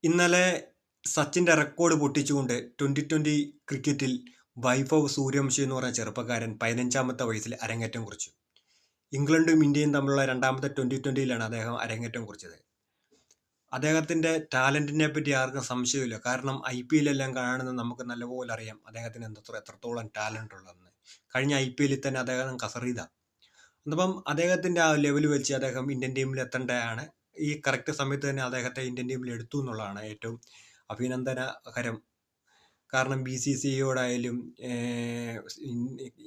ഇന്നലെ സച്ചിന്റെ റെക്കോർഡ് പൊട്ടിച്ചുകൊണ്ട് 2020 ക്രിക്കറ്റിൽ വൈഭവ് സൂര്യവംശി എന്ന് പറഞ്ഞ ചെറുപ്പക്കാരൻ 15-ാമത്തെ വയസ്സിൽ അരങ്ങേറ്റം കുറിച്ചു. ഇംഗ്ലണ്ടും ഇന്ത്യയും തമ്മിലുള്ള രണ്ടാമത്തെ 2020-ലാണ് അദ്ദേഹം അരങ്ങേറ്റം കുറിച്ചത്. അദ്ദേഹത്തിന്റെ ടാലന്റിനെ പറ്റി ആർക്കും സംശയമില്ല. കാരണം IPL എല്ലാം കാണുന്നത് നമുക്ക് നല്ലപോലെ അറിയാം അദ്ദേഹത്തിന് എത്രത്തോളം ടാലന്റ് ഉള്ളതെന്ന്. കഴിഞ്ഞ IPL തന്നെ അദ്ദേഹം കസറിയതാ. അപ്പം അദ്ദേഹത്തിന്റെ ആ ലെവൽ വെച്ച് അദ്ദേഹം ഇന്ത്യൻ ടീമിൽ എത്തേണ്ടതാണ്. ഈ കറക്റ്റ് സമയത്ത് തന്നെ അദ്ദേഹത്തെ ഇന്ത്യൻ ടീമിൽ എടുത്തു എന്നുള്ളതാണ് ഏറ്റവും അഭിനന്ദനകരം. കാരണം BCCIയോടായാലും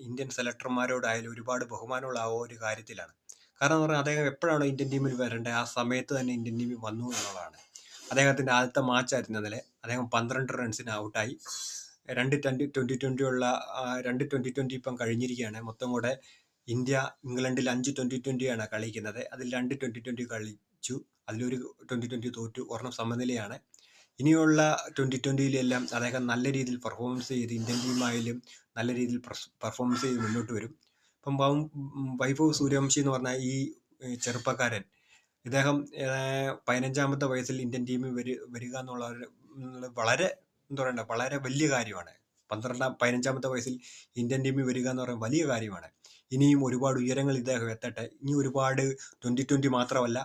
ഇന്ത്യൻ സെലക്ടർമാരോടായാലും ഒരുപാട് ബഹുമാനമുള്ള ആ ഒരു കാര്യത്തിലാണ്. കാരണം എന്ന് പറഞ്ഞാൽ അദ്ദേഹം എപ്പോഴാണോ ഇന്ത്യൻ ടീമിൽ വരേണ്ടത് ആ സമയത്ത് തന്നെ ഇന്ത്യൻ ടീമിൽ വന്നു എന്നുള്ളതാണ്. അദ്ദേഹത്തിൻ്റെ ആദ്യത്തെ മാച്ചായിരുന്നു ഇന്നലെ. അദ്ദേഹം 12 റൺസിന് ഔട്ടായി. രണ്ട് 2020 ഉള്ള 2020 ഇപ്പം കഴിഞ്ഞിരിക്കുകയാണ്. മൊത്തം കൂടെ ഇന്ത്യ ഇംഗ്ലണ്ടിൽ 5 2020 കളിക്കുന്നത്. അതിൽ 2 2020 കളിച്ചു. അതിലൊരു 2020 തോറ്റു. ഒരെണ്ണം സമനിലയാണ്. ഇനിയുള്ള 2020-ലെല്ലാം അദ്ദേഹം നല്ല രീതിയിൽ പെർഫോമൻസ് ചെയ്ത് ഇന്ത്യൻ ടീമായാലും നല്ല രീതിയിൽ പെർഫോമൻസ് ചെയ്ത് മുന്നോട്ട് വരും. ഇപ്പം വൈഭവ് സൂര്യവംശി എന്ന് പറഞ്ഞ ഈ ചെറുപ്പക്കാരൻ, ഇദ്ദേഹം 15-ാമത്തെ വയസ്സിൽ ഇന്ത്യൻ ടീമിൽ വരിക എന്നുള്ള വളരെ എന്താ പറയണ്ട, വളരെ വലിയ കാര്യമാണ്. 15-ാമത്തെ വയസ്സിൽ ഇന്ത്യൻ ടീമിൽ വരിക എന്ന് പറയുന്നത് വലിയ കാര്യമാണ്. ഇനിയും ഒരുപാട് ഉയരങ്ങൾ ഇദ്ദേഹം എത്തട്ടെ. ഇനി ഒരുപാട് 2020 മാത്രമല്ല,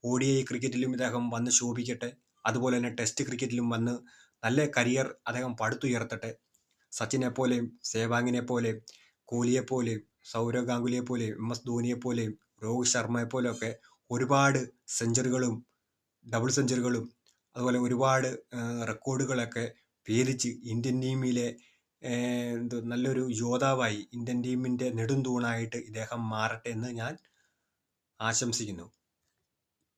ODI ക്രിക്കറ്റിലും ഇദ്ദേഹം വന്ന് ശോഭിക്കട്ടെ. അതുപോലെ തന്നെ ടെസ്റ്റ് ക്രിക്കറ്റിലും വന്ന് നല്ല കരിയർ അദ്ദേഹം പടുത്തുയർത്തട്ടെ. സച്ചിനെ പോലെയും സേവാങ്ങിനെ പോലെയും കോഹ്ലിയെ പോലെയും സൗരവ് ഗാംഗുലിയെ പോലെയും MS ധോണിയെ പോലെയും രോഹിത് ശർമ്മയെ പോലെയൊക്കെ ഒരുപാട് സെഞ്ചുറികളും ഡബിൾ സെഞ്ചുറികളും അതുപോലെ ഒരുപാട് റെക്കോർഡുകളൊക്കെ ഭേദിച്ച് ഇന്ത്യൻ ടീമിലെ നല്ലൊരു യോദ്ധാവായി ഇന്ത്യൻ ടീമിൻ്റെ നെടുംതൂണായിട്ട് ഇദ്ദേഹം മാറട്ടെ എന്ന് ഞാൻ ആശംസിക്കുന്നു.